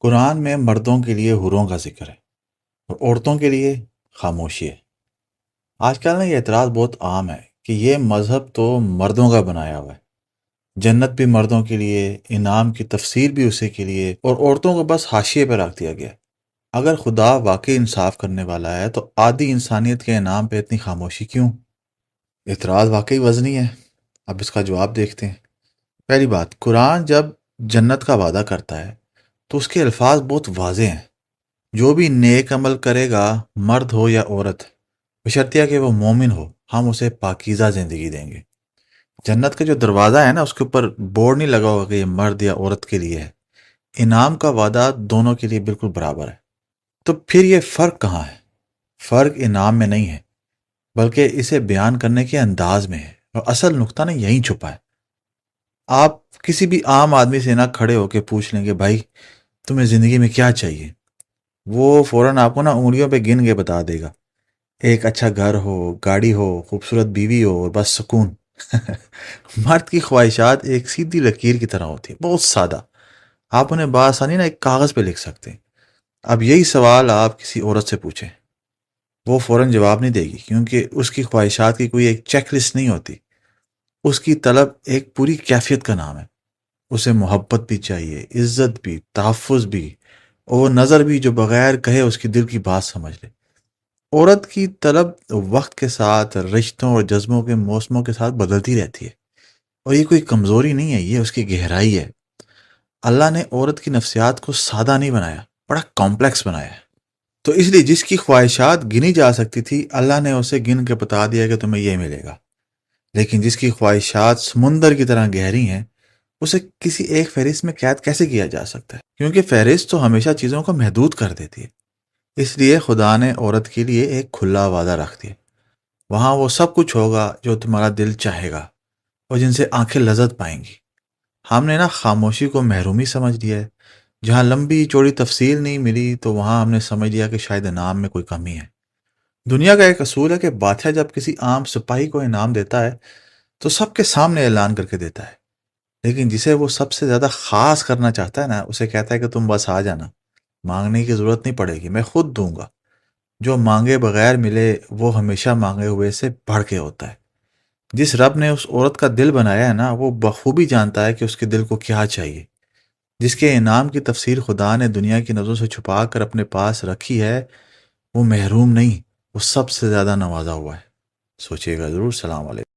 قرآن میں مردوں کے لیے حوروں کا ذکر ہے اور عورتوں کے لیے خاموشی ہے۔ آج کل نا یہ اعتراض بہت عام ہے کہ یہ مذہب تو مردوں کا بنایا ہوا ہے، جنت بھی مردوں کے لیے، انعام کی تفسیر بھی اسی کے لیے، اور عورتوں کو بس حاشیے پہ رکھ دیا گیا ہے۔ اگر خدا واقعی انصاف کرنے والا ہے تو آدھی انسانیت کے انعام پہ اتنی خاموشی کیوں؟ اعتراض واقعی وزنی ہے۔ اب اس کا جواب دیکھتے ہیں۔ پہلی بات، قرآن جب جنت کا وعدہ کرتا ہے تو اس کے الفاظ بہت واضح ہیں۔ جو بھی نیک عمل کرے گا، مرد ہو یا عورت، بشرطیہ کہ وہ مومن ہو، ہم اسے پاکیزہ زندگی دیں گے۔ جنت کا جو دروازہ ہے نا، اس کے اوپر بورڈ نہیں لگا ہوگا کہ یہ مرد یا عورت کے لیے ہے۔ انعام کا وعدہ دونوں کے لیے بالکل برابر ہے۔ تو پھر یہ فرق کہاں ہے؟ فرق انعام میں نہیں ہے، بلکہ اسے بیان کرنے کے انداز میں ہے، اور اصل نقطہ نا یہیں چھپا ہے۔ آپ کسی بھی عام آدمی سے نہ کھڑے ہو کے پوچھ لیں گے بھائی تمہیں زندگی میں کیا چاہیے، وہ فوراً آپ کو نا انگلیوں پہ گن کے بتا دے گا۔ ایک اچھا گھر ہو، گاڑی ہو، خوبصورت بیوی ہو، اور بس سکون۔ مرد کی خواہشات ایک سیدھی لکیر کی طرح ہوتی ہے، بہت سادہ۔ آپ انہیں بآسانی نا ایک کاغذ پہ لکھ سکتے ہیں۔ اب یہی سوال آپ کسی عورت سے پوچھیں، وہ فوراً جواب نہیں دے گی، کیونکہ اس کی خواہشات کی کوئی ایک چیک لسٹ نہیں ہوتی۔ اس کی طلب ایک پوری کیفیت کا نام ہے۔ اسے محبت بھی چاہیے، عزت بھی، تحفظ بھی، اور نظر بھی جو بغیر کہے اس کی دل کی بات سمجھ لے۔ عورت کی طلب وقت کے ساتھ، رشتوں اور جذبوں کے موسموں کے ساتھ بدلتی رہتی ہے، اور یہ کوئی کمزوری نہیں ہے، یہ اس کی گہرائی ہے۔ اللہ نے عورت کی نفسیات کو سادہ نہیں بنایا، بڑا کمپلیکس بنایا ہے۔ تو اس لیے جس کی خواہشات گنی جا سکتی تھی، اللہ نے اسے گن کے بتا دیا کہ تمہیں یہ ملے گا۔ لیکن جس کی خواہشات سمندر کی طرح گہری ہیں، اسے کسی ایک فہرست میں قید کیسے کیا جا سکتا ہے؟ کیونکہ فہرست تو ہمیشہ چیزوں کو محدود کر دیتی ہے۔ اس لیے خدا نے عورت کے لیے ایک کھلا وعدہ رکھ دیا۔ وہاں وہ سب کچھ ہوگا جو تمہارا دل چاہے گا، اور جن سے آنکھیں لذت پائیں گی۔ ہم نے نا خاموشی کو محرومی سمجھ لیا ہے۔ جہاں لمبی چوڑی تفصیل نہیں ملی، تو وہاں ہم نے سمجھ لیا کہ شاید انعام میں کوئی کمی ہے۔ دنیا کا ایک اصول ہے کہ بادشاہ جب کسی عام سپاہی کو انعام دیتا ہے تو سب کے سامنے اعلان کر کے دیتا ہے، لیکن جسے وہ سب سے زیادہ خاص کرنا چاہتا ہے نا، اسے کہتا ہے کہ تم بس آ جانا، مانگنے کی ضرورت نہیں پڑے گی، میں خود دوں گا۔ جو مانگے بغیر ملے وہ ہمیشہ مانگے ہوئے سے بڑھ کے ہوتا ہے۔ جس رب نے اس عورت کا دل بنایا ہے نا، وہ بخوبی جانتا ہے کہ اس کے دل کو کیا چاہیے۔ جس کے انعام کی تفسیر خدا نے دنیا کی نظروں سے چھپا کر اپنے پاس رکھی ہے، وہ محروم نہیں، وہ سب سے زیادہ نوازا ہوا ہے۔ سوچیے گا ضرور۔ سلام علیکم۔